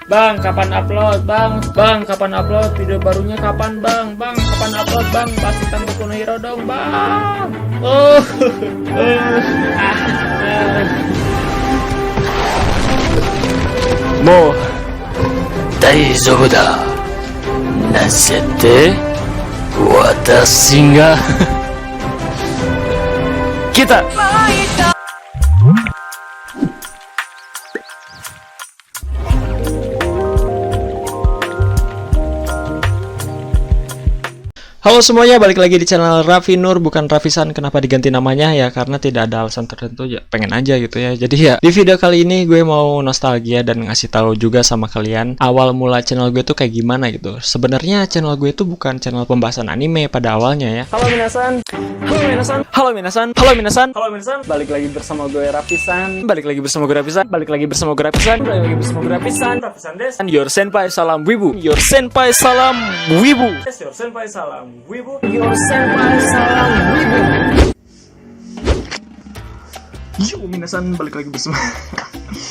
Bang, kapan upload? Bang, kapan upload? Video barunya kapan, Bang? Bang, kapan upload, Bang? Bahas tentang Boku no Hero dong, Bang. Oh. Mo, 大丈夫だ。なぜって、私が来た。Halo semuanya, balik lagi di channel Raffi Nur, bukan Raffisan. Kenapa diganti namanya? Ya karena tidak ada alasan tertentu, ya pengen aja gitu ya. Jadi ya di video kali ini gue mau nostalgia dan ngasih tahu juga sama kalian awal mula channel gue tuh kayak gimana gitu. Sebenarnya channel gue itu bukan channel pembahasan anime pada awalnya ya. Halo minasan. Halo minasan. Halo minasan. Halo minasan. Halo minasan. Balik lagi bersama gue Raffisan. Balik lagi bersama gue Raffisan. Balik lagi bersama gue Raffisan. Balik lagi bersama gue Raffisan. Raffisan des. And your senpai salam wibu. Your senpai salam wibu. Yes, your senpai salam wibu. Your senpai salam wibu. Yo minasan, balik lagi bersama.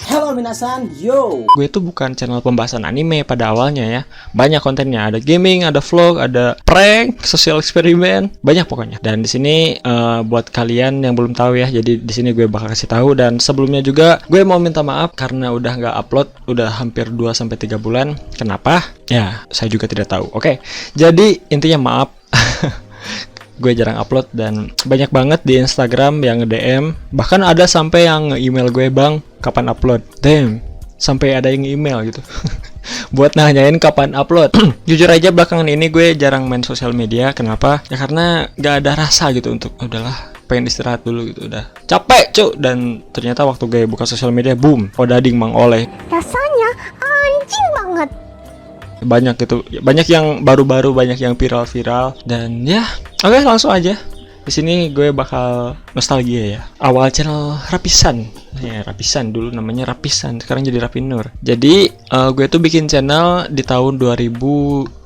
Halo minasan, yo. Gue itu bukan channel pembahasan anime pada awalnya ya. Banyak kontennya, ada gaming, ada vlog, ada prank, sosial eksperimen, banyak pokoknya. Dan di sini buat kalian yang belum tahu ya, jadi di sini gue bakal kasih tahu. Dan sebelumnya juga gue mau minta maaf karena udah nggak upload, udah hampir 2-3 bulan. Kenapa? Ya, saya juga tidak tahu. Oke, jadi intinya maaf. Gue jarang upload dan banyak banget di Instagram yang nge-DM, bahkan ada sampai yang nge-email gue, "Bang, kapan upload?" Damn, sampai ada yang email gitu. Buat nanyain kapan upload. Jujur aja belakangan ini gue jarang main sosial media. Kenapa? Ya karena gak ada rasa gitu untuk udahlah, pengen istirahat dulu gitu, udah capek cuk. Dan ternyata waktu gue buka sosial media, boom, Odading Mang Oleh. Rasanya anjing banget. Banyak gitu, banyak yang baru-baru, banyak yang viral-viral. Dan ya, oke, langsung aja. Di sini gue bakal nostalgia ya. Awal channel Raffisan. Ya, Raffisan dulu namanya Raffisan, sekarang jadi Raffi Nur. Jadi, gue tuh bikin channel di tahun 2018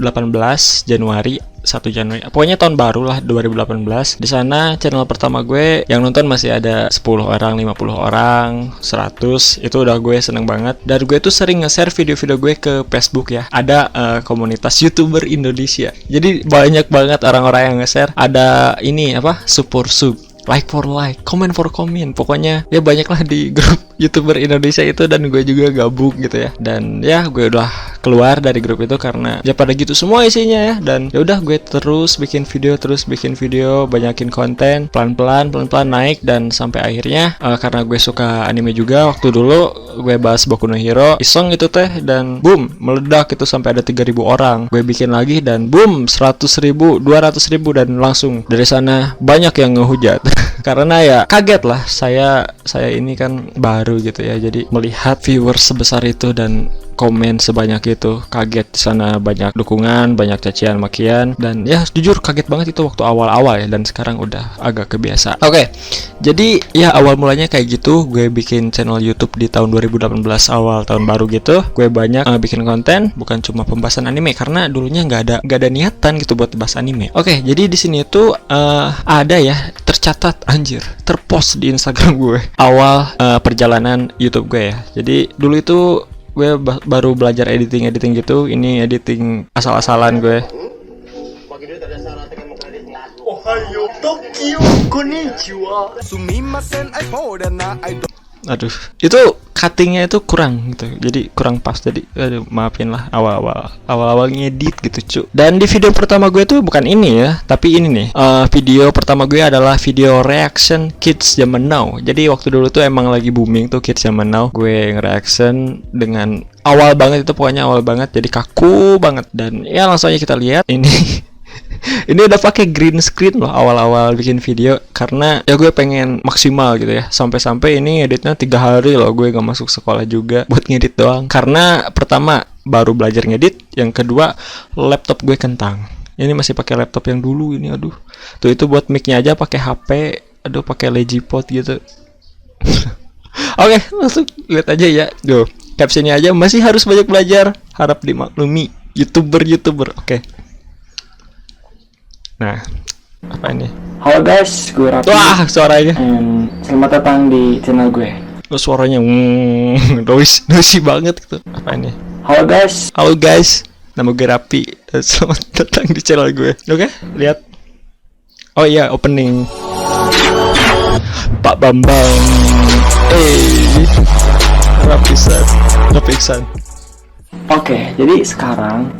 Januari, 1 Januari. Pokoknya tahun baru lah 2018. Di sana channel pertama gue yang nonton masih ada 10 orang, 50 orang, 100. Itu udah gue seneng banget. Dan gue tuh sering nge-share video-video gue ke Facebook ya. Ada komunitas YouTuber Indonesia. Jadi banyak banget orang-orang yang nge-share. Ada ini apa? Support sub, like for like, comment for comment. Pokoknya ya banyak lah di grup YouTuber Indonesia itu, dan gue juga gabung gitu ya. Dan ya gue udah keluar dari grup itu karena ya pada gitu semua isinya ya. Dan ya udah gue terus bikin video, banyakin konten, pelan-pelan naik. Dan sampai akhirnya karena gue suka anime juga, waktu dulu gue bahas Boku no Hero iseng itu teh, dan boom, meledak itu sampai ada 3.000 orang. Gue bikin lagi dan boom, 100.000, 200.000, dan langsung dari sana banyak yang ngehujat. Karena ya kaget lah, saya ini kan baru gitu ya, jadi melihat viewers sebesar itu dan komen sebanyak itu, kaget. Di sana banyak dukungan, banyak cacian makian, dan ya jujur kaget banget itu waktu awal-awal ya. Dan sekarang udah agak kebiasa. Oke, jadi ya awal mulanya kayak gitu. Gue bikin channel YouTube di tahun 2018, awal tahun baru gitu. Gue banyak bikin konten, bukan cuma pembahasan anime karena dulunya nggak ada niatan gitu buat bahas anime. Oke, jadi di sini tuh ada ya, tercatat, anjir, terpost di Instagram gue awal perjalanan YouTube gue ya. Jadi dulu itu gue baru belajar editing gitu. Ini editing asal-asalan gue. Ohayo Tokyo konnichiwa. Sumimasen aduh, itu cuttingnya itu kurang gitu, jadi kurang pas. Jadi maafin lah awal-awal ngedit gitu cu. Dan di video pertama gue tuh bukan ini ya, tapi ini nih video pertama gue adalah video reaction kids zaman now. Jadi waktu dulu tuh emang lagi booming tuh kids zaman now. Gue nge-reaction dengan awal banget itu, pokoknya awal banget, jadi kaku banget. Dan ya langsung aja kita lihat ini. Ini udah pakai green screen loh awal-awal bikin video, karena ya gue pengen maksimal gitu ya. Sampai-sampai ini editnya 3 hari loh, gue gak masuk sekolah juga buat ngedit doang. Karena pertama baru belajar ngedit, yang kedua laptop gue kentang. Ini masih pakai laptop yang dulu ini, aduh. Tuh itu buat mic-nya aja pakai HP, aduh pakai Legipod gitu. Oke, langsung lihat aja ya. Duh, captionnya aja masih harus banyak belajar, harap dimaklumi. YouTuber. Oke. Nah, apa ini? Halo guys, gue Raffi. Wah, suaranya. And selamat datang di channel gue. Suaranya noisy banget gitu. Apa ini? Halo guys, nama gue Rapi. Selamat datang di channel gue. Oke, lihat. Oh iya, opening. Pak Bambang. Rapisan. Oke, jadi sekarang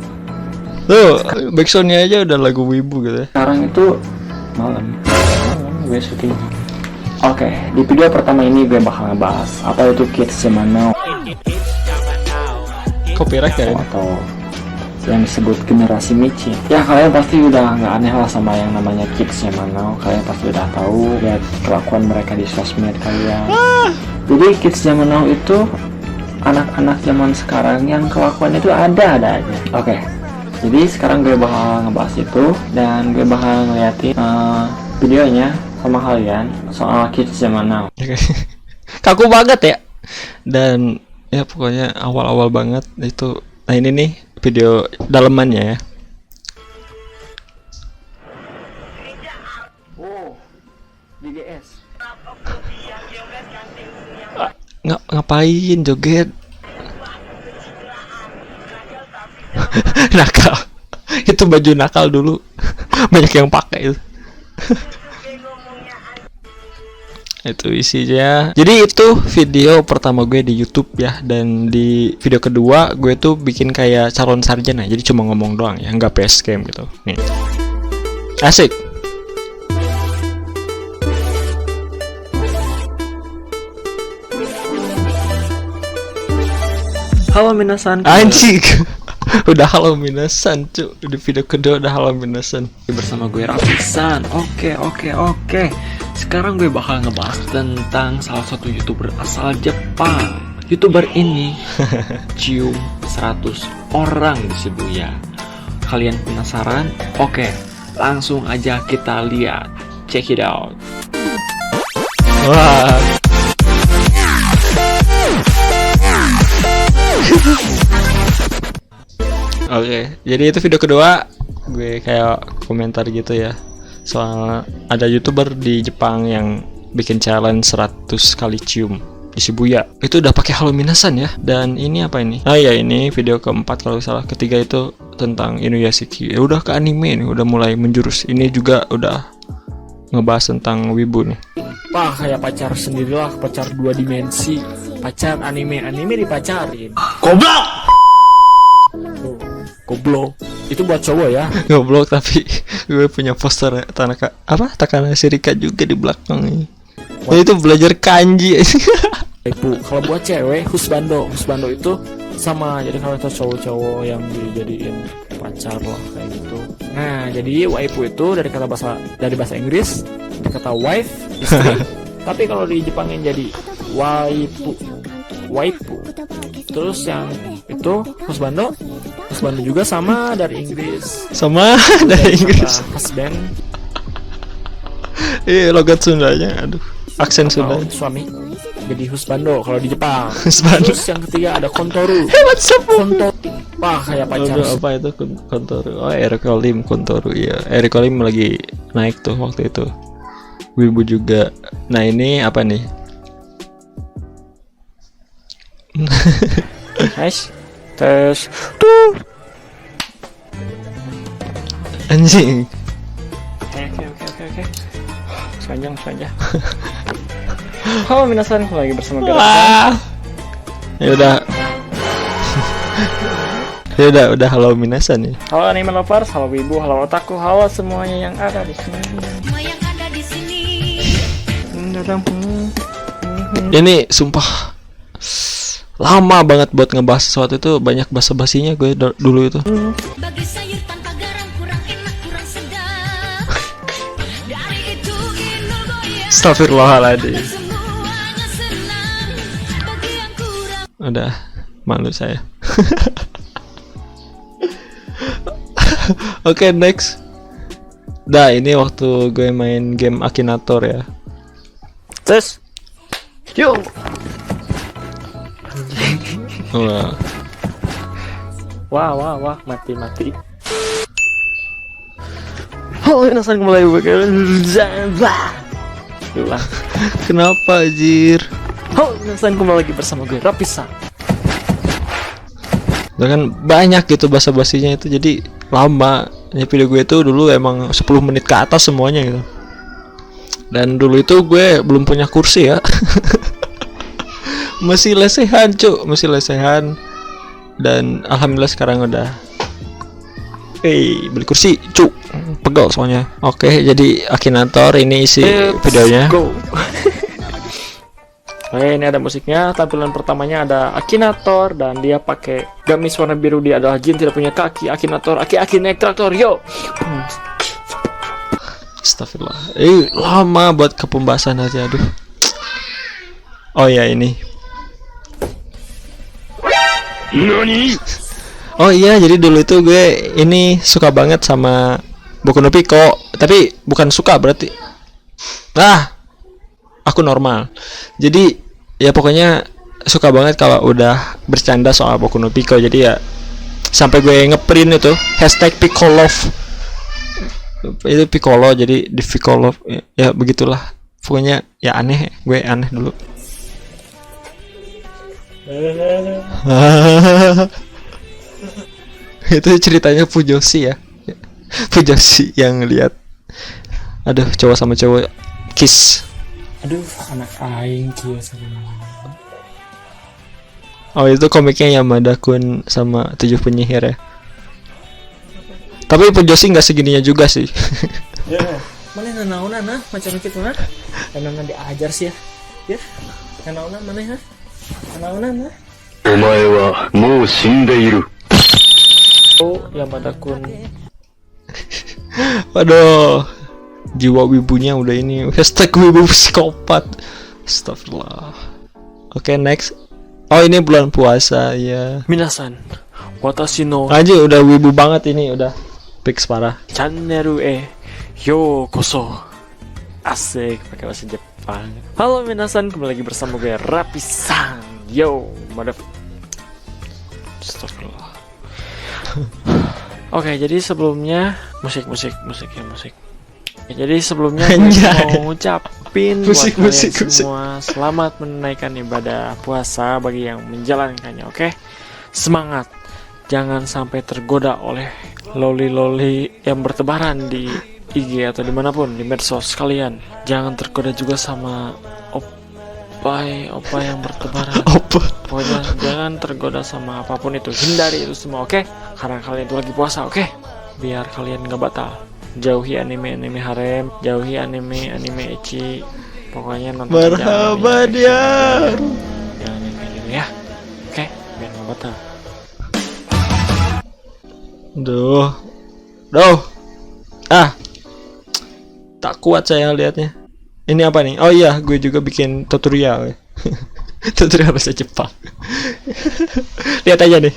Tuh, backsoundnya aja udah lagu wibu gitu ya. itu malam gue syuting. Oke, di video pertama ini gue bakal ngebahas apa itu kids zaman now Copyright ya ini? atau yang disebut generasi micin. Ya kalian pasti udah nggak aneh lah sama yang namanya kids zaman now. Kalian pasti udah tahu lihat kelakuan mereka di sosmed kalian. Jadi kids zaman now itu anak-anak zaman sekarang yang kelakuan itu ada aja. Oke. Jadi sekarang gue bakal ngebahas itu dan gue bakal ngeliatin videonya sama kalian soal kids zaman now. Oke. Kaku banget ya. Dan ya pokoknya awal-awal banget itu. Nah ini nih video dalemannya ya. Oh, DGS. Ngapain joget? Nakal. Itu baju nakal dulu. Banyak yang pakai itu. Itu isinya. Jadi itu video pertama gue di YouTube ya. Dan di video kedua gue tuh bikin kayak calon sarjana. Jadi cuma ngomong doang ya, nggak PS game gitu. Nih. Asik. Halo minasan. Anjing. Udah halo minasan cu. Di video kedua udah halo minasan. Bersama gue Rapisan. Oke. Sekarang gue bakal ngebahas tentang salah satu YouTuber asal Jepang. YouTuber ini cium 100 orang di Shibuya. Kalian penasaran? Oke, langsung aja kita lihat. Check it out. Wah. Oke, jadi itu video kedua gue kayak komentar gitu ya. Soal ada YouTuber di Jepang yang bikin challenge 100 kali cium di Shibuya. Itu udah pakai halo minasan ya. Dan ini apa ini? Ah ya, ini video keempat kalau salah. Ketiga itu tentang Inuyashiki. Ya udah ke anime nih, udah mulai menjurus. Ini juga udah ngebahas tentang wibu nih. Wah, kayak pacar sendirilah, pacar 2 dimensi. Pacar anime dipacarin. Goblok. Itu buat cowok ya. Goblok, tapi gue punya poster Takana Shirika juga di belakang nih. Nah, itu belajar kanji. Ibu, kalau buat cewek husbando itu sama. Jadi kalau itu cowok-cowok yang dijadiin pacar lah kayak gitu. Nah, jadi waifu itu dari bahasa Inggris, dari kata wife, istri. Tapi kalau di Jepangin jadi waifu. Terus yang itu husbando juga sama dari Inggris. Sama dari Inggris. Husband. Logat Sundanya, aduh. Aksen Sunda. Suami. Jadi husbando kalau di Jepang. Husbando. Terus yang ketiga ada kontoru. Kontoru. Wah, kayak pacar. Aduh, apa itu kontoru? Oh, Erikolim kontoru. Iya, Erikolim lagi naik tuh waktu itu. Wibu juga. Nah, ini apa nih? Nice. Tes tuh. Anjing. Oke. Sepanjang. Halo minasan, lagi bersama gue. Ya udah halo minasan ya. Halo anime lovers, halo wibu, halo otaku, halo semuanya yang ada di sini. Ini sumpah lama banget buat ngebahas sesuatu itu, banyak basa-basinya gue dulu itu. Bagi sayur tanpa garam kurang enak, kurang sedap. Dari itu Inul goyang, Astagfirullahaladzim. semuanya senang. Bagi yang kurang Udah malu saya. Oke, next. Dah, ini waktu gue main game Akinator ya. Tes. Yuk. Wah, mati. Oh, minasan mulai ulang. Kenapa anjir? Oh, minasan kembali lagi bersama gue Rapisan. Dan kan banyak gitu basa-basinya itu, jadi lama. Ya, video gue itu dulu emang 10 menit ke atas semuanya gitu. Dan dulu itu gue belum punya kursi ya. Masih lesehan cuk, masih lesehan. Dan alhamdulillah sekarang udah beli kursi cuk, pegel soalnya. Oke, jadi Akinator ini isi videonya. Go. Oke, ini ada musiknya. Tampilan pertamanya ada Akinator dan dia pakai gamis warna biru. Dia adalah jin tidak punya kaki. Akinator, aki naik traktor, yo. Astagfirullah. Lama buat ke pembahasan aja, aduh. Oh ya ini. Oh iya, jadi dulu itu gue ini suka banget sama Boku no Pico, tapi bukan suka berarti. Aku normal. Jadi ya pokoknya suka banget kalau udah bercanda soal Boku no Pico. Jadi ya sampai gue ngeprint itu #Picolove. Itu Piccolo, jadi di Piccolo ya begitulah. Pokoknya ya aneh, gue aneh dulu. Itu ceritanya Fujoshi ya. Fujoshi yang lihat. Aduh, cowok sama cowok kiss. Aduh, anak aing kieu Oh, itu komiknya Yamada Kun sama 7 penyihir ya. Tapi Fujoshi nggak segininya juga sih. Ya, mana nanaonan nah macam kitu nah. Nanaonan diajar sih ya. Ya. Nanaonan mana ya? Nanaonan nah. お前はもう死んでいる。 Oh, Yamada Kun. Waduh, jiwa wibunya udah ini. #wibu psikopat. Astagfirullah. Oke, next. Oh, ini bulan puasa ya. Minasan, watashi no Anjir, udah wibu banget ini, udah fix parah. channel yokoso. Asik pakai bahasa Jepang. Halo minasan, kembali lagi bersama gue Rapisan. Yo, Astagfirullah. Oke, jadi sebelumnya musik. Ya, jadi sebelumnya gue mau ngucapin buat kalian semua selamat menunaikan ibadah puasa bagi yang menjalankannya. Oke, semangat, jangan sampai tergoda oleh loli yang bertebaran di IG atau dimanapun di medsos kalian. Jangan tergoda juga sama opai yang bertebaran. Pokoknya jangan tergoda sama apapun itu, hindari itu semua, oke? Karena kalian itu lagi puasa, oke? Biar kalian nggak batal. Jauhi anime harem, jauhi anime ecchi. Pokoknya nonton Marhaban ya. Jangan yang kayak gitu ya, oke? Biar nggak batal. Duh. Tak kuat saya lihatnya. Ini apa nih? Oh iya, gue juga bikin tutorial. Tutorial bahasa Jepang. Lihat aja nih.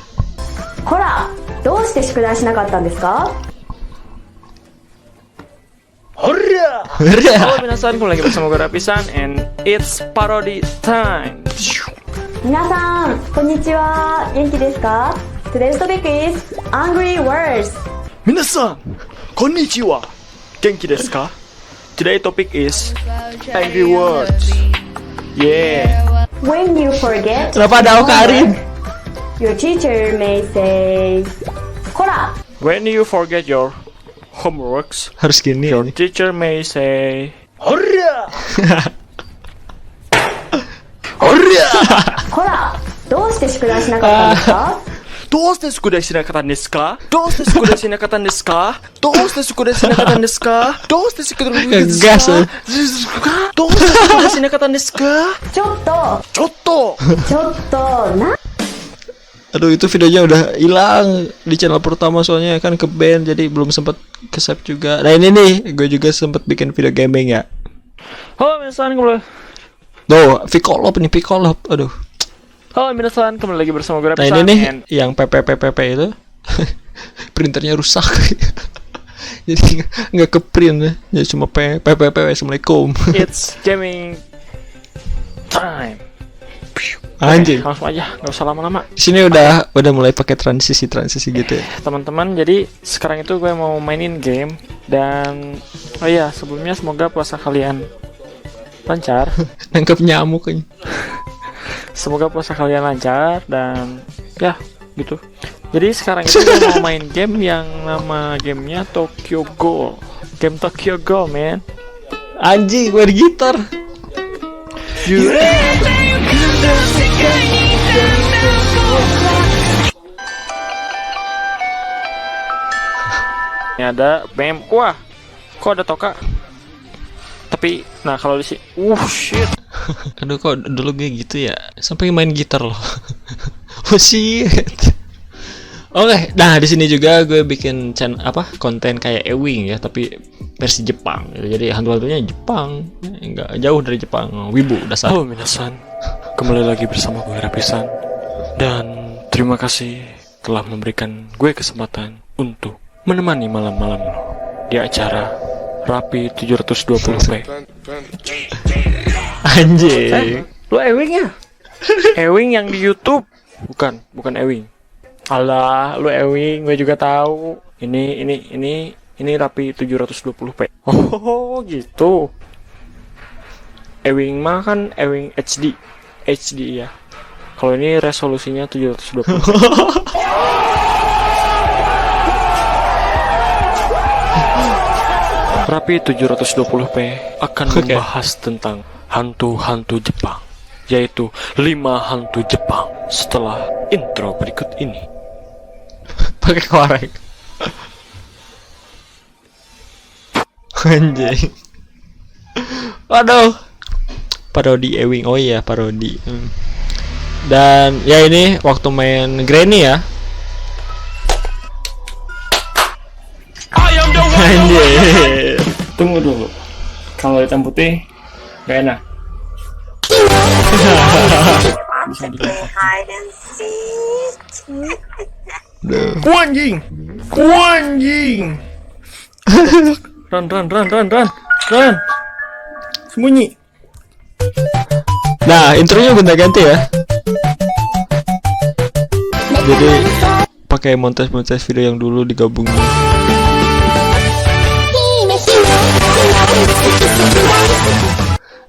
ほら、どうして宿題しなかったんですか? Halo minasan, kembali lagi bersama gue Rapisan and it's parody time. 皆さん、こんにちは。元気ですか? Today's topic is angry words. Minasan, konnichiwa. Genki desu ka? Today topic is angry words. Yeah. When you forget Kenapa ada Karin? your teacher may say, こら, When you forget your homeworks, Harus gini your nih. teacher may say, こら、どうして宿題しなかったんですか? どうして宿題しなかったんですか? どうして宿題しなかったんですか? どうして宿題しなかったんですか? どうして宿題しなかったんですか? Gas, eh. どうして宿題しなかったんですか? ちょっと、ちょっとな、 Aduh, itu videonya udah hilang di channel pertama soalnya kan ke ban, jadi belum sempat ke save juga. Nah ini nih, gue juga sempat bikin video gaming ya. Halo minasan, kembali. Tuh, Picolop. Aduh. Halo minasan, kembali lagi bersama gue Nah Rapisan. ini nih, and yang PPPPP itu printernya rusak. Jadi nggak ke print ya. Jadi cuma PPP. Assalamualaikum. it's gaming time. Anjing. Langsung aja, nggak usah lama-lama. Di sini udah mulai pakai transisi gitu ya. Teman-teman, jadi sekarang itu gue mau mainin game. Dan oh iya, sebelumnya semoga puasa kalian lancar. Nangkep nyamuk kayaknya. Semoga puasa kalian lancar. Dan ya, gitu. Jadi sekarang itu gue mau main game yang nama gamenya Tokyo Ghoul. Game Tokyo Ghoul, man. Anjing, gue di gitar. Ini ada mem. Wah, kok ada Toka? Tapi, nah kalau di sini, shit. Aduh, kok dulu gue gitu ya, sampai main gitar loh. Oh shit. Oke, nah di sini juga gue bikin konten kayak Ewing ya, tapi versi Jepang. Jadi hantu-hantunya Jepang, nggak jauh dari Jepang. Wibu dasar. Halo minasan, kembali lagi bersama gue Rapisan. Dan terima kasih telah memberikan gue kesempatan untuk menemani malam-malam lo di acara Rapi 720p. Anjing. Lo Ewing ya? Ewing yang di YouTube? Bukan Ewing. Alah, lu Ewing, gue juga tahu. Ini Rapi 720p. Oh, gitu. Ewing mah kan Ewing HD. HD ya. Kalau ini resolusinya 720p. Rapi 720p akan membahas tentang hantu-hantu Jepang, yaitu 5 hantu Jepang setelah intro berikut ini. Pakai korek. Anjing. Waduh. Parodi Ewing. Oh iya, parodi. Dan ya ini waktu main Granny ya. Anjing. Tunggu dulu. Kalau hitam putih gak enak. Kuanjing. Run. Sembunyi. Nah, intronya gonta-ganti ya. Jadi pakai montage video yang dulu digabungin.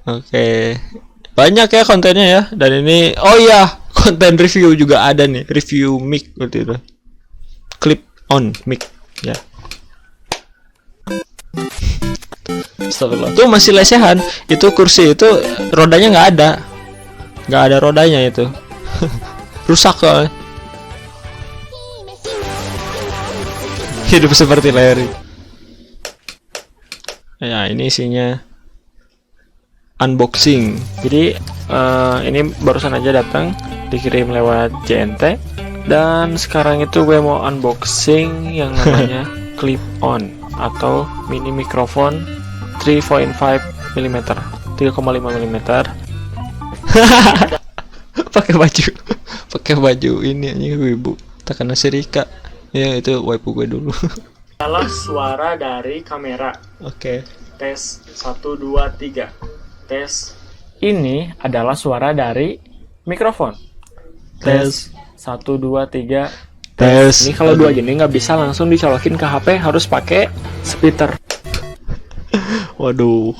Oke. Banyak ya kontennya ya. Dan ini, oh iya, konten review juga ada nih. Review mic waktu itu. Clip on mic ya. Astagfirullah. Tuh masih lesehan. Itu kursi itu rodanya nggak ada rodanya itu. Rusak soalnya. Hidup seperti Larry. Ya, ini isinya unboxing. Jadi ini barusan aja datang, dikirim lewat JNT. Dan sekarang itu gue mau unboxing yang namanya clip on atau mini mikrofon 3.5 mm 3,5 mm. pakai baju ini aja ibu Takana Serika ya, itu waifu gue dulu. Adalah suara dari kamera. Oke. Tes 1 2 3. Tes. Ini adalah suara dari mikrofon. Tes 1 2 3. Tes. Ini kalau dua gini nggak bisa langsung dicolokin ke HP, harus pakai speaker. Waduh,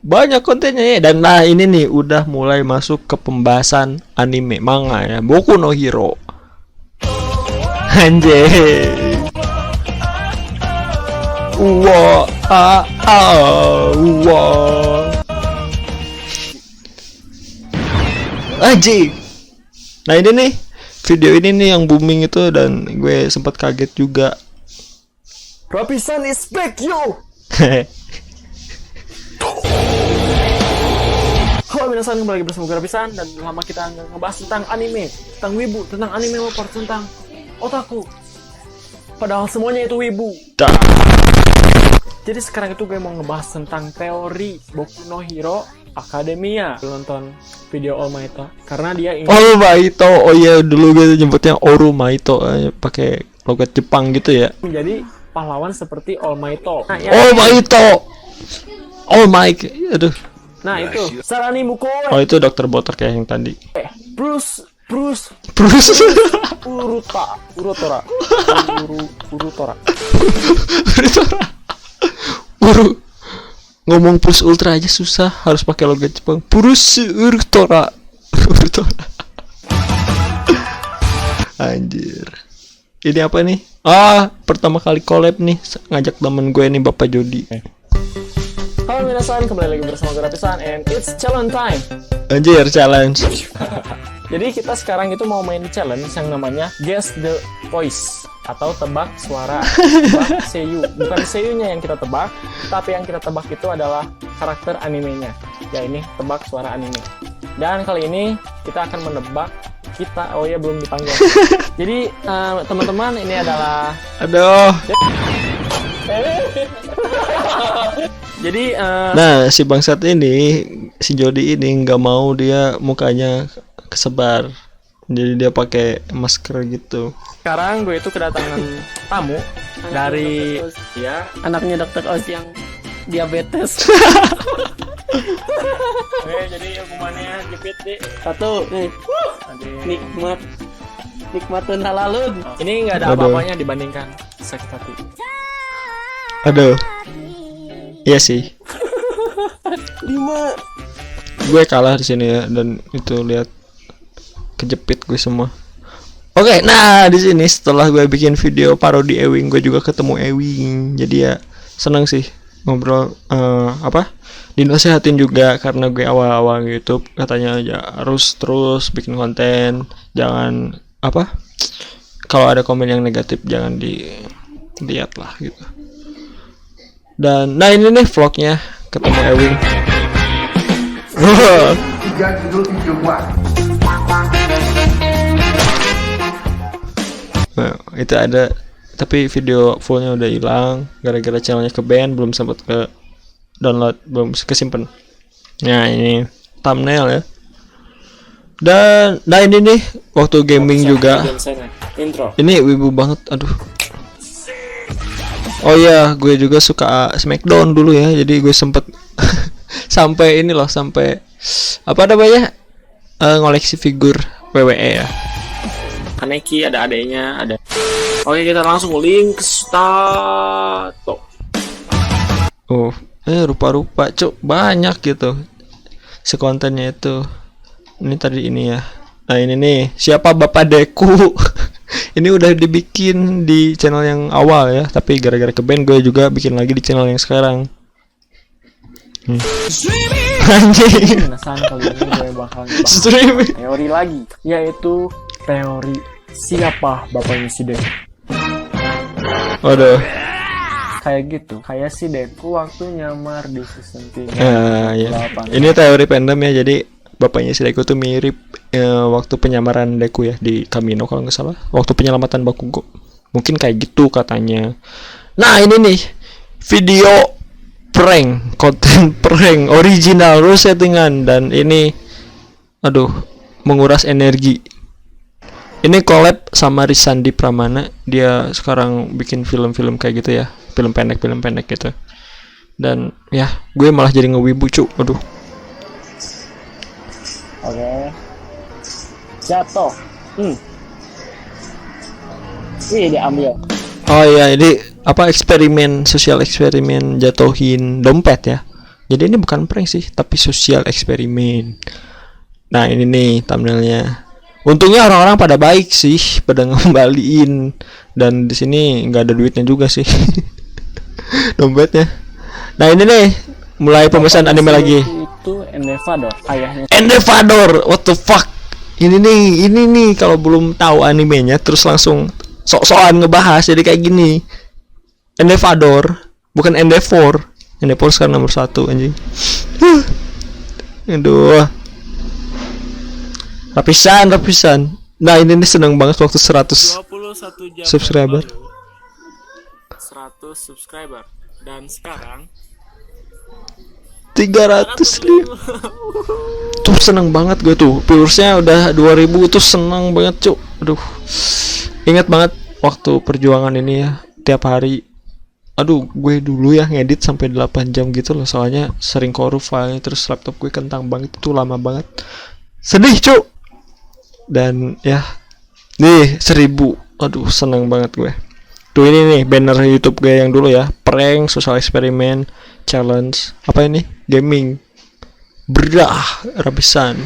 banyak kontennya ya. Dan nah ini nih udah mulai masuk ke pembahasan anime manga ya, Boku no Hero. Anjay. Wah, wah. Anjing. Nah ini nih, video ini nih yang booming itu dan gue sempat kaget juga. Rapisan is back yo. Halo minasan, kembali lagi bersama gue Rapisan. Dan lama kita ngebahas tentang anime, tentang wibu, tentang anime mopar, tentang otaku. Padahal semuanya itu wibu. Jadi sekarang itu gue mau ngebahas tentang teori Boku no Hero Academia. Nonton video All Might karena dia ingin All Might. Oh iya, dulu gue nyebutnya Oru Maito, pakai logat Jepang gitu ya. menjadi pahlawan seperti All Might. Nah, ya, All Maito. All Might. Aduh. nah itu Sarani Mukoe. Oh itu Dokter Botak kayak yang tadi. Bruce Urutora. Ngomong plus ultra aja susah, harus pakai logat Jepang. Bruce Urutora. Anjir. Ini apa nih? Pertama kali collab nih, ngajak temen gue nih, Bapak Jody. Halo minasan, kembali lagi bersama gue Rapisan and it's challenge time. Anjir, challenge. Jadi kita sekarang itu mau main challenge yang namanya Guess the Voice atau tebak suara, tebak seiyu. Bukan seiyunya yang kita tebak, tapi yang kita tebak itu adalah karakter animenya. Ya ini tebak suara anime. Dan kali ini kita akan menebak belum dipanggil. Jadi teman-teman, ini adalah Aduh. jadi Nah, si bangsat ini, si Jody ini nggak mau dia mukanya kesebar. Jadi dia pakai masker gitu. sekarang gue itu kedatangan tamu dari ya Anaknya Dokter Oz yang diabetes. oke, jadi hukumannya jepit di Satu nih, nikmatun halalun. ini nggak ada Aduh. apa-apanya dibandingkan sakit hati. Aduh. Iya sih. 5. Gue kalah di sini ya, dan itu lihat kejepit gue semua. Oke, nah di sini setelah gue bikin video parodi Ewing, gue juga ketemu Ewing. Jadi ya seneng sih ngobrol, dinasehatin juga karena gue awal-awal YouTube katanya ya harus terus bikin konten, jangan kalau ada komen yang negatif jangan dilihat lah gitu. Dan nah ini nih vlognya ketemu Ewing. Nah, itu ada, tapi video fullnya udah hilang gara-gara channelnya ke ban, belum sempat ke download, belum kesimpan. Nah ini thumbnail ya. Dan nah ini nih waktu gaming juga. Intro. Ini wibu banget, aduh. Oh iya, gue juga suka Smackdown dulu ya, jadi gue sempet sampai ini loh, sampai ngoleksi figur WWE ya. Kaneki ada adanya, ada. Oke, kita langsung link start. Rupa-rupa cuk, banyak gitu sekontennya itu. Ini tadi ini ya. Nah ini nih, siapa Bapak Deku. Ini udah dibikin di channel yang awal ya, tapi gara-gara ke-ban gue juga bikin lagi di channel yang sekarang. Anjing. Penasaran kali ini gue bakal ngebahas Streaming. teori lagi, yaitu teori siapa bapaknya si Deku. Waduh. Kayak gitu, kayak si Deku waktu nyamar di season 3. Ya. Ini teori fandom ya, jadi bapaknya si Deku tuh mirip waktu penyamaran Deku ya di Kamino kalau nggak salah, waktu penyelamatan Bakugo. Mungkin kayak gitu katanya. Nah ini nih video prank, konten prank original, rules settingan, dan ini menguras energi. Ini collab sama Risandi Pramana, dia sekarang bikin film-film kayak gitu ya, film pendek gitu. Dan ya gue malah jadi ngewibu cuk, aduh. Oke. Jatuh. Wih, diambil. Oh iya, ini sosial eksperimen jatuhin dompet ya. Jadi ini bukan prank sih, tapi sosial eksperimen. Nah ini nih thumbnailnya. Untungnya orang-orang pada baik sih, pada ngembaliin, dan di sini nggak ada duitnya juga sih dompetnya. Nah ini nih mulai pemesan anime lagi. Itu Endeavor ayahnya. Endeavor, what the fuck? Ini nih kalau belum tahu animenya terus langsung sok-sokan ngebahas jadi kayak gini. Endeavor, bukan Endeavor. Endeavor sekarang nomor 1 anjing. Aduh. Rapisan. Nah ini nih seneng banget waktu 100 subscriber. 100 subscriber. Dan sekarang 300 nih. Tuh seneng banget gue tuh. Viewersnya udah 2000 tuh seneng banget cuk. Aduh. Ingat banget waktu perjuangan ini ya, tiap hari. Aduh, gue dulu ya ngedit sampai 8 jam gitu loh, soalnya sering korup filenya, terus laptop gue kentang banget, itu lama banget. Sedih cuk. Dan ya nih 1000. Aduh seneng banget gue. Tuh ini nih banner YouTube gue yang dulu ya, prank, sosial eksperimen, challenge, apa ini, gaming, Rapisan.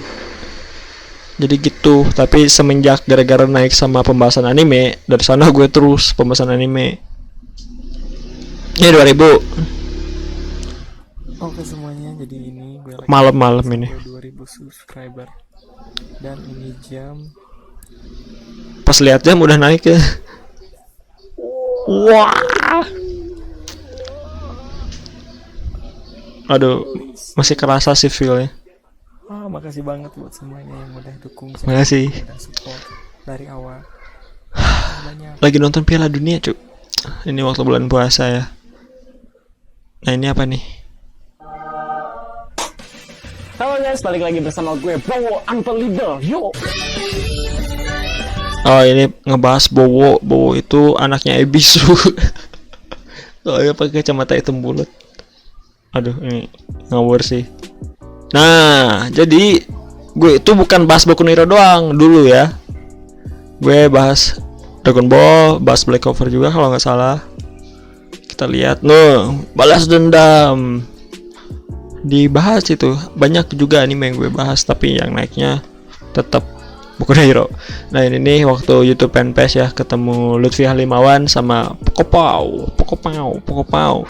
Jadi gitu. Tapi semenjak gara-gara naik sama pembahasan anime, dari sana gue terus pembahasan anime. Ini 2000 Oke semuanya, jadi ini gue lagi malam-malam ini. 2000 subscriber. Dan ini jam Pas lihat jam udah naik ya. Wah. Aduh, masih kerasa sih feel-nya. makasih banget buat semuanya yang udah dukung saya, Makasih. udah support dari awal. Banyak. Lagi nonton Piala Dunia, Cuk. Ini waktu bulan puasa ya. Nah, ini apa nih? Halo guys, balik lagi bersama gue Bowo Unbeliever. Yo. Oh, ini ngebahas Bowo. Bowo itu anaknya Ebisu. Oh, ya pakai kacamata hitam bulat. Aduh, ini ngawur sih. Nah, jadi gue itu bukan bahas Boku no Hero doang dulu ya. Gue bahas Dragon Ball, bahas Black Clover juga kalau nggak salah. Kita lihat, balas dendam. Dibahas itu banyak juga anime yang gue bahas, tapi yang naiknya tetap Boku no Hero. Nah ini nih waktu YouTube Fanpage ya, ketemu Lutfi Halimawan sama Pokopau.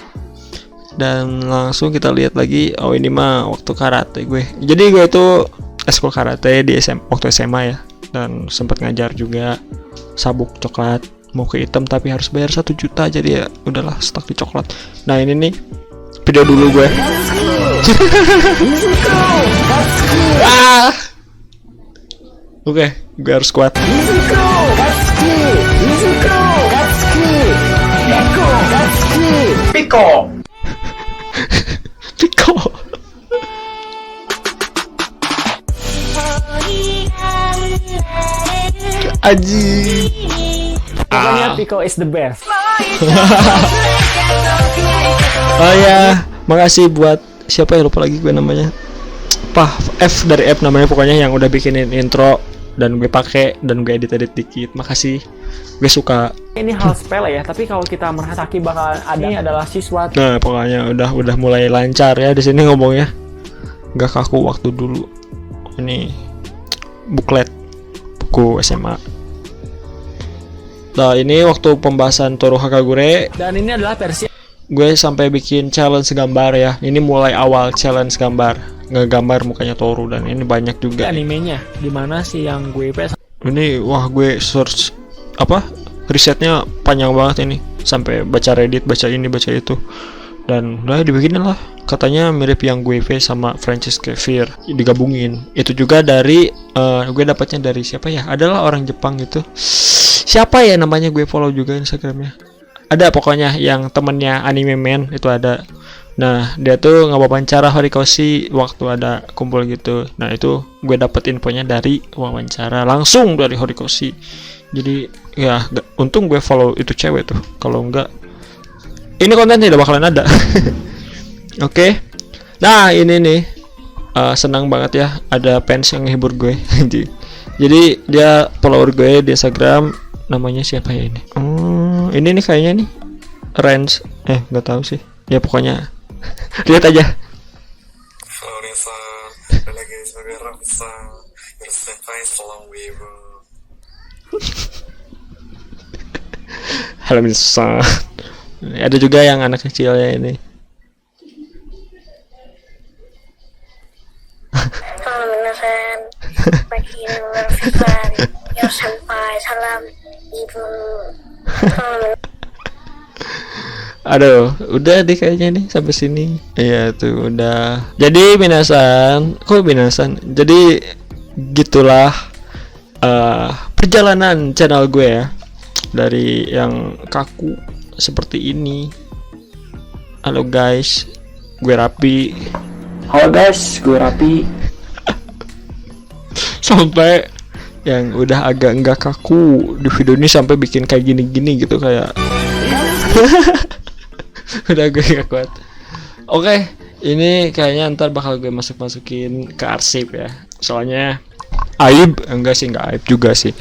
Dan langsung kita lihat lagi, oh ini mah waktu karate gue. Jadi gue itu eskul karate di waktu SMA ya, dan sempat ngajar juga sabuk coklat mau ke hitam tapi harus bayar 1 juta, jadi ya udahlah stuck di coklat. Nah ini nih video dulu gue. Oke, gue harus kuat. Piko. Aji. Pokoknya Pico is the best. Oh ya, makasih buat siapa ya, lupa lagi gue namanya. F dari F namanya pokoknya, yang udah bikinin intro dan gue pakai dan gue edit dikit. Makasih. Gue suka. Ini hal sepele ya, tapi kalau kita merhati bakal ada, ini adalah siswa. Nah, pokoknya udah mulai lancar ya di sini ngomongnya. Gak kaku waktu dulu. Ini buklet buku SMA. Nah, ini waktu pembahasan Toru Hakagure. Dan ini adalah versi Gue sampai bikin challenge gambar ya. Ini mulai awal challenge gambar, ngegambar mukanya Toru, dan ini banyak juga. animenya, dimana sih yang gue Ini wah, gue search risetnya panjang banget ini, sampai baca Reddit, baca ini, baca itu, dan udah dibikinin lah. Katanya mirip yang gue sama Francis Xavier digabungin. Itu juga dari gue dapatnya dari siapa ya? Adalah orang Jepang gitu. Siapa ya namanya, gue follow juga Instagramnya. Ada pokoknya yang temennya Anime Man itu ada. Nah dia tuh ngewawancara Horikoshi waktu ada kumpul gitu. Nah itu gue dapet infonya dari wawancara langsung dari Horikoshi. Jadi ya untung gue follow itu cewek tuh. Kalau enggak ini konten tidak bakalan ada. Oke. Nah ini nih senang banget ya ada fans yang ngehibur gue. Jadi dia follower gue di Instagram. Namanya siapa ya ini? Ini nih kayaknya nih Range. Nggak tahu sih. Ya pokoknya lihat aja. Halo Misa. Ada juga yang anak kecilnya ini. Halo minasan, pagi ini berfirman, ya sampai salam ibu. Aduh, udah deh kayaknya nih sampai sini. Iya tuh udah. Jadi binasan. Jadi gitulah perjalanan channel gue ya. Dari yang kaku seperti ini. Halo guys, gue Rapi. Halo guys, gue Rapi. Sampai yang udah agak enggak kaku di video ini, sampai bikin kayak gini-gini gitu kayak. Udah gue gak kuat. Oke, ini kayaknya ntar bakal gue masukin ke arsip ya. Soalnya aib, enggak aib juga sih.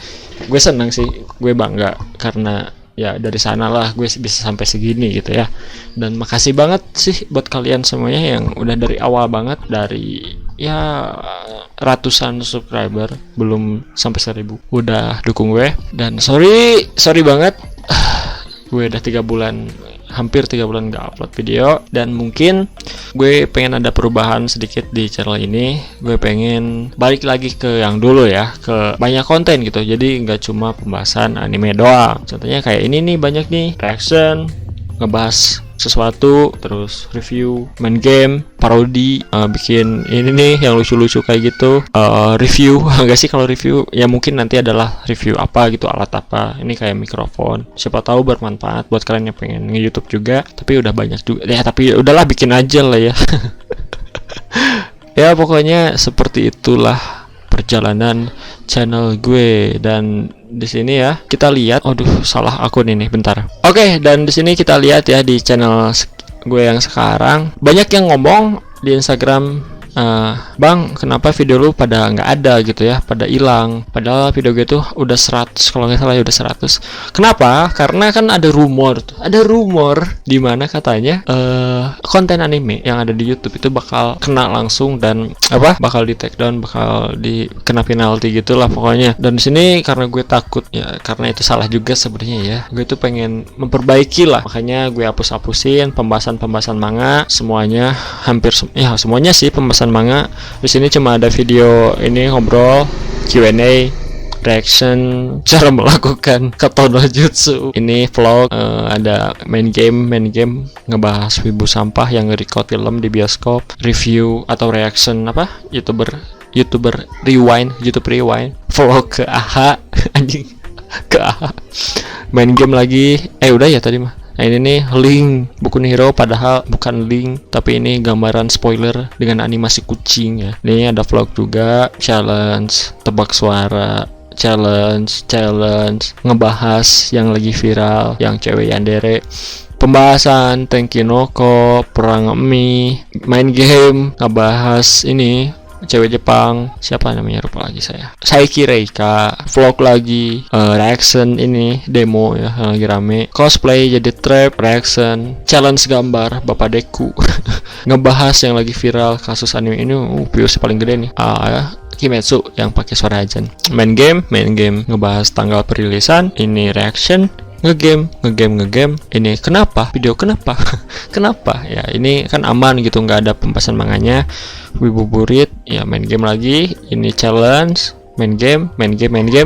Gue seneng sih, gue bangga karena ya dari sana lah gue bisa sampai segini gitu ya. Dan makasih banget sih buat kalian semuanya yang udah dari awal banget, dari ya ratusan subscriber, belum sampai 1000. Udah dukung gue, dan sorry banget. Gue udah 3 bulan, hampir 3 bulan gak upload video, dan mungkin gue pengen ada perubahan sedikit di channel ini. Gue pengen balik lagi ke yang dulu ya, ke banyak konten gitu, jadi nggak cuma pembahasan anime doang. Contohnya kayak ini nih, banyak nih reaction, ngebahas sesuatu, terus review, main game, parodi, bikin ini nih yang lucu-lucu kayak gitu, review. Enggak sih, kalau review ya mungkin nanti adalah review apa gitu, alat apa. Ini kayak mikrofon, siapa tahu bermanfaat buat kalian yang pengen nge-YouTube juga. Tapi udah banyak juga ya, tapi udahlah bikin aja lah ya. Ya pokoknya seperti itulah perjalanan channel gue. Dan di sini ya kita lihat, salah akun ini, bentar. Oke, dan di sini kita lihat ya di channel gue yang sekarang, banyak yang ngomong di Instagram, Bang, kenapa video lu pada nggak ada gitu ya, pada hilang. Padahal video gue tuh udah 100, kalau nggak salah ya udah 100. Kenapa? Karena kan ada rumor di mana katanya konten anime yang ada di YouTube itu bakal kena langsung, dan bakal di take down, bakal kena penalti gitulah pokoknya. Dan di sini karena gue takut ya, karena itu salah juga sebenarnya ya, gue tuh pengen memperbaiki lah, makanya gue hapus-hapusin pembahasan manga semuanya, hampir semuanya sih pembahasan manga. Di sini cuma ada video ini, ngobrol, Q&A, reaction, cara melakukan kata no jutsu. Ini vlog, ada main game ngebahas wibu sampah yang nge-record film di bioskop, review atau reaction YouTuber rewind, vlog ke AHA, anjing, ke AHA. Main game lagi, udah ya tadi mah. Nah ini nih link Boku no Hero, padahal bukan link, tapi ini gambaran spoiler dengan animasi kucing ya. Ini ada vlog juga, challenge, tebak suara, challenge, ngebahas yang lagi viral, yang cewek yandere, pembahasan Tenkinoko, perang mie, main game, ngebahas ini cewek Jepang, siapa namanya lupa lagi saya, Saiki Reika, vlog lagi, reaction ini demo ya yang lagi rame, cosplay jadi trap, reaction, challenge gambar Bapak Deku, ngebahas yang lagi viral kasus anime ini, views paling gede nih, Kimetsu yang pakai suara ajan, main game, ngebahas tanggal perilisan, ini reaction, ngegame, ini kenapa ya, ini kan aman gitu, nggak ada pembahasan manganya, wibuburit ya, main game lagi, ini challenge, main game,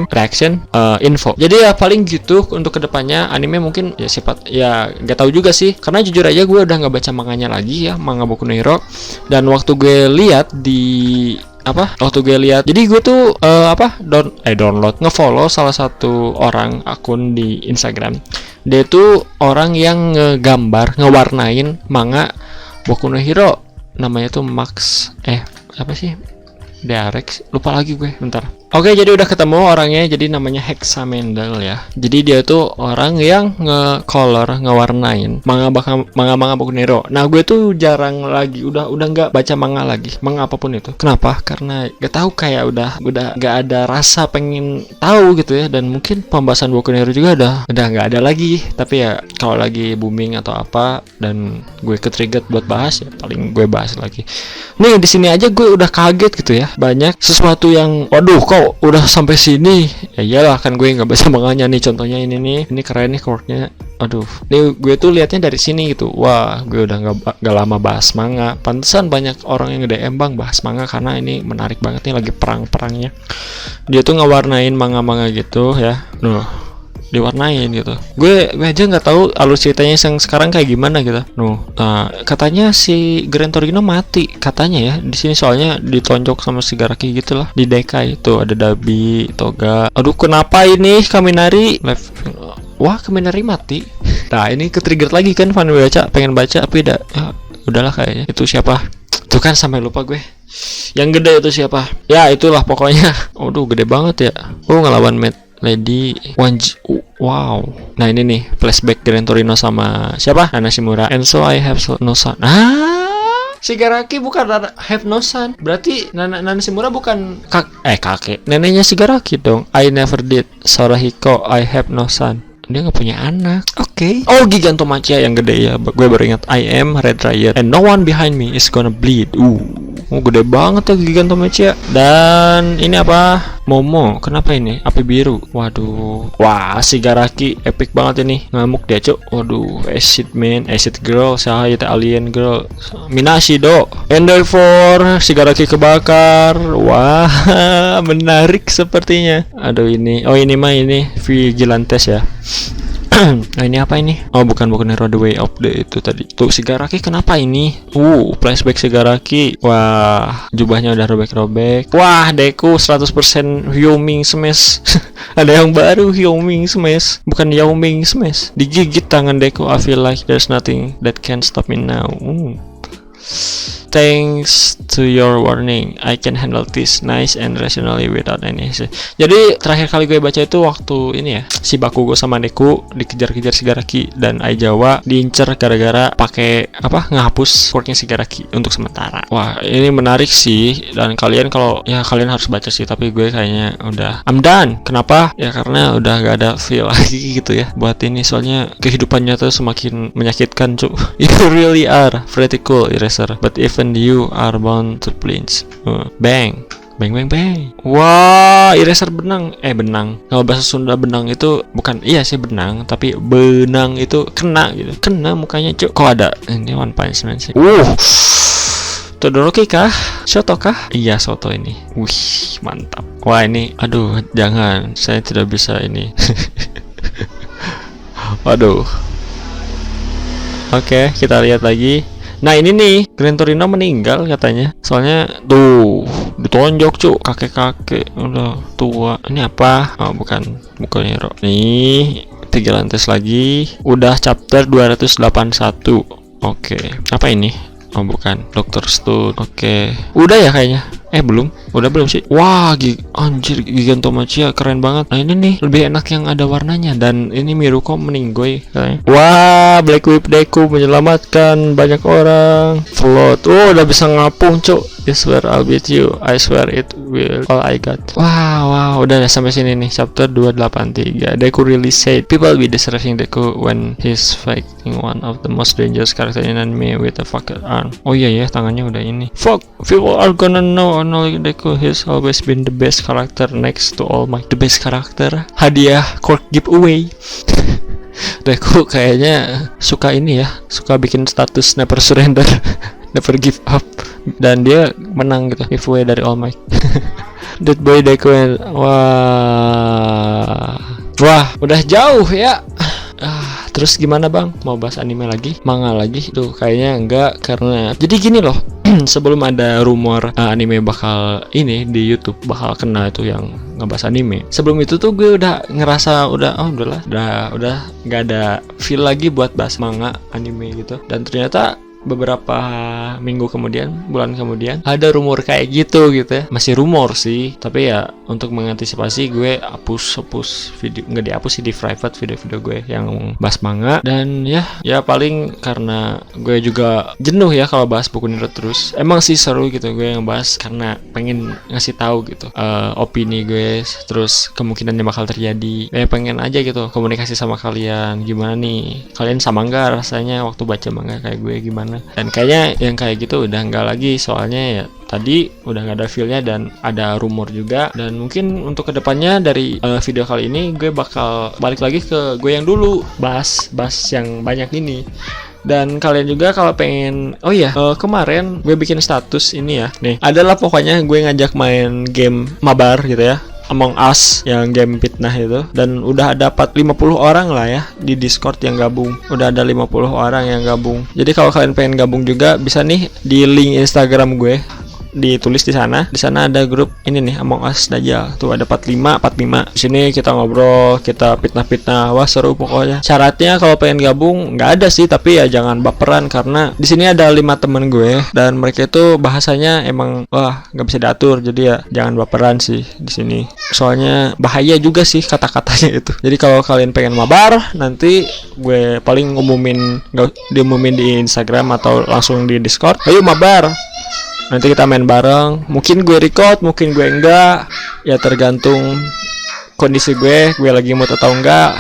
reaction, info. Jadi ya paling gitu untuk kedepannya. Anime mungkin ya sifat ya nggak tahu juga sih, karena jujur aja gue udah nggak baca manganya lagi ya, manga Boku no Hero. Dan waktu gue lihat jadi gue tuh download, ngefollow salah satu orang akun di Instagram. Dia tuh orang yang ngewarnain manga Boku no Hero, namanya tuh Max Derex, lupa lagi gue, bentar. Oke, jadi udah ketemu orangnya, jadi namanya Hexamendal ya. Jadi dia tuh orang yang ngewarnain manga Boku no Hero. Nah, gue tuh jarang lagi, udah nggak baca manga lagi, manga apapun itu. Kenapa? Karena gak tahu, kayak udah nggak ada rasa pengen tahu gitu ya. Dan mungkin pembahasan Boku no Hero juga udah nggak ada lagi. Tapi ya kalau lagi booming atau apa dan gue ke-trigger buat bahas, ya paling gue bahas lagi. Nih di sini aja gue udah kaget gitu ya. Banyak sesuatu yang kok udah sampai sini. Ya iyalah, kan gue nggak baca manganya nih. Contohnya ini keren nih quirknya. Nih gue tuh liatnya dari sini gitu. Wah, gue udah nggak lama bahas manga. Pantesan banyak orang yang nge-DM, Bang, bahas manga, karena ini menarik banget nih, lagi perang-perangnya. Dia tuh ngewarnain manga-manga gitu ya. Diwarnain gitu. Gue aja nggak tahu alur ceritanya yang sekarang kayak gimana gitu. Katanya si Gran Torino mati katanya ya di sini, soalnya ditonjok sama Shigaraki gitulah di Dekai. Itu ada Dabi, Toga. Kenapa ini Kaminari Kaminari mati. Nah ini ke-trigger lagi kan, pengen baca tapi udahlah kayaknya. Itu siapa? Tuh kan sampai lupa gue. Yang gede itu siapa? Ya itulah pokoknya. Gede banget ya. Ngelawan Lady Wanji. Wow. Nah ini nih flashback Gran Torino sama siapa? Nana Shimura. And so I have no son. Shigaraki bukan have no son. Berarti Nana Shimura bukan kakek. Neneknya Shigaraki dong. I never did. Sorahiko, I have no son. Dia nggak punya anak. Oke. Gigantomachia yang gede ya. Gue baru ingat. I am Red Riot and no one behind me is gonna bleed. Oh, gede banget tuh Gigantomachia. Dan ini apa? Momo. Kenapa ini? Api biru. Waduh. Wah, Shigaraki epic banget ini. Ngamuk dia, Cuk. Waduh, Acid Man, Acid Girl, Sahaya Alien Girl. Minashi do. Endeavor, Shigaraki kebakar. Wah, menarik sepertinya. Aduh ini. Oh, ini mah ini Vigilantes ya. Nah ini apa ini? Oh bukan Hero The Way of the itu tadi. Tuh Shigaraki kenapa ini? Flashback Shigaraki. Wah, jubahnya udah robek-robek. Wah, Deku 100% Hyoming Smash. Ada yang baru Hyoming Smash, bukan Yaoming Smash. Digigit tangan Deku. I feel like there's nothing that can stop me now. Thanks to your warning, I can handle this nice and rationally without any. Jadi terakhir kali gue baca itu waktu ini ya, si Bakugo sama Deku dikejar-kejar Shigaraki dan Aizawa diincer gara-gara pakai apa ngehapus quirknya Shigaraki untuk sementara. Wah ini menarik sih, dan kalian kalau ya kalian harus baca sih, tapi gue kayaknya udah I'm done. Kenapa? Ya karena udah gak ada feel lagi gitu ya buat ini, soalnya kehidupannya tuh semakin menyakitkan cuk. You really are pretty cool Eraser, but even you are bound to flinch. Bang, bang, bang, bang. Wah, Eraser benang. Benang. Kalau bahasa Sunda benang itu bukan, iya sih benang, tapi benang itu kena gitu. Kena mukanya cuk. Kok ada ini One Punch Man sih? Todoroki kah? Soto kah? Iya, Soto ini. Wih, mantap. Wah, ini aduh, jangan. Saya tidak bisa ini. Waduh. Oke, kita lihat lagi. Nah ini nih, Gran Torino meninggal katanya. Soalnya tuh ditonjok cuk, kakek-kakek udah tua. Ini apa? Oh bukan Hero. Nih 3 lantas lagi. Udah chapter 281. Oke. Apa ini? Oh bukan, Dr. Stone. Oke. Udah ya kayaknya. Belum. Udah belum sih? Wah, anjir Gigantomachia keren banget. Nah ini nih lebih enak yang ada warnanya, dan ini Miruko meninggoy katanya. Wah, Black Whip Deku menyelamatkan banyak orang. Float. Oh, udah bisa ngapung, cuk. I swear I'll beat you. I swear it will all I got. Wow, udah sampai sini nih chapter 283. Deku really said people will be deserving Deku when he's fighting one of the most dangerous character in anime with a fucked arm. Oh iya ya, tangannya udah ini. Fuck, people are gonna know only Deku has always been the best character next to All Might. The best character. Hadiah quirk giveaway. Deku kayaknya suka ini ya, suka bikin status never surrender. Never give up, dan dia menang gitu giveaway dari All Might. That boy Deku. Wah, udah jauh ya. Terus gimana bang? Mau bahas anime lagi? Manga lagi? Tuh kayaknya enggak, karena jadi gini loh. Sebelum ada rumor anime bakal ini di YouTube bakal kena itu yang ngebahas anime, sebelum itu tuh gue udah ngerasa udahlah udah nggak ada feel lagi buat bahas manga anime gitu. Dan ternyata beberapa minggu kemudian, bulan kemudian ada rumor kayak gitu ya. Masih rumor sih, tapi ya untuk mengantisipasi gue hapus video, nggak dihapus sih, di private video-video gue yang bahas manga. Dan ya paling karena gue juga jenuh ya kalau bahas buku Naruto terus. Emang sih seru gitu gue yang bahas karena pengen ngasih tahu gitu opini gue, terus kemungkinannya bakal terjadi. Pengen aja gitu komunikasi sama kalian, gimana nih kalian sama nggak rasanya waktu baca manga kayak gue, gimana. Dan kayaknya yang kayak gitu udah nggak lagi, soalnya ya tadi udah nggak ada feelnya dan ada rumor juga. Dan mungkin untuk kedepannya dari video kali ini gue bakal balik lagi ke gue yang dulu bahas yang banyak ini. Dan kalian juga kalau pengen, kemarin gue bikin status ini ya, nih adalah pokoknya gue ngajak main game mabar gitu ya, Among Us yang game fitnah itu, dan udah dapat 50 orang lah ya di Discord yang gabung. Udah ada 50 orang yang gabung. Jadi kalau kalian pengen gabung juga bisa nih di link Instagram gue, ditulis di sana. Di sana ada grup ini nih, Among Us Dajjal. Tuh ada 45. Di sini kita ngobrol, kita fitnah-fitnah. Wah, seru pokoknya. Syaratnya kalau pengen gabung nggak ada sih, tapi ya jangan baperan, karena di sini ada 5 temen gue dan mereka itu bahasanya emang nggak bisa diatur. Jadi ya jangan baperan sih di sini. Soalnya bahaya juga sih kata-katanya itu. Jadi kalau kalian pengen mabar, nanti gue paling diumumin di Instagram atau langsung di Discord. Ayo mabar. Nanti kita main bareng. Mungkin gue record, mungkin gue enggak. Ya tergantung kondisi gue lagi mood atau enggak.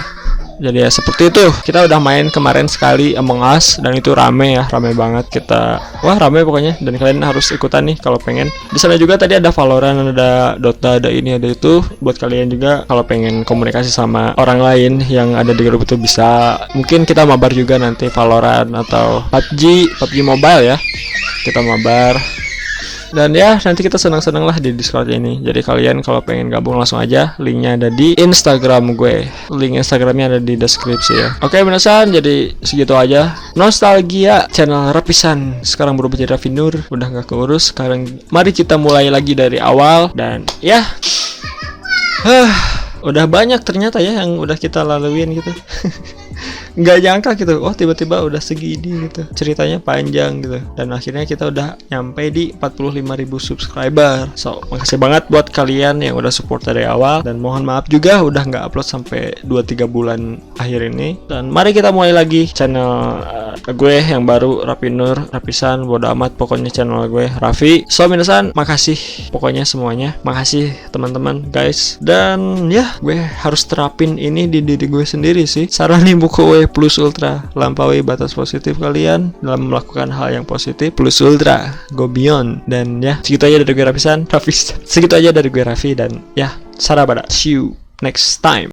Jadi ya seperti itu. Kita udah main kemarin sekali Among Us dan itu rame ya, rame banget kita. Wah, rame pokoknya dan kalian harus ikutan nih kalau pengen. Di sana juga tadi ada Valorant, ada Dota, ada ini, ada itu. Buat kalian juga kalau pengen komunikasi sama orang lain yang ada di grup itu bisa. Mungkin kita mabar juga nanti Valorant atau PUBG Mobile ya. Kita mabar. Dan ya nanti kita senang-senang lah di Discord ini. Jadi kalian kalau pengen gabung langsung aja, linknya ada di Instagram gue. Link Instagramnya ada di deskripsi ya. Oke minasan, jadi segitu aja nostalgia channel Rapisan. Sekarang berubah jadi Raffi Nur, udah gak keurus. Sekarang mari kita mulai lagi dari awal. Dan ya udah banyak ternyata ya yang udah kita laluin gitu. Nggak nyangka gitu, oh tiba-tiba udah segini gitu, ceritanya panjang gitu, dan akhirnya kita udah nyampe di 45.000 subscriber. So makasih banget buat kalian yang udah support dari awal, dan mohon maaf juga udah nggak upload sampai 2-3 bulan akhir ini. Dan mari kita mulai lagi channel gue yang baru, Raffi Nur, Rapisan, bodo amat pokoknya channel gue Raffi. So minasan, makasih pokoknya semuanya, makasih teman-teman guys. Dan ya gue harus terapin ini di diri gue sendiri sih. Saranin buku W plus ultra, lampaui batas positif kalian dalam melakukan hal yang positif. Plus ultra, go beyond. Dan ya segitu aja dari gue Rapisan, segitu aja dari gue Raffi. Dan ya sarabada, see you next time.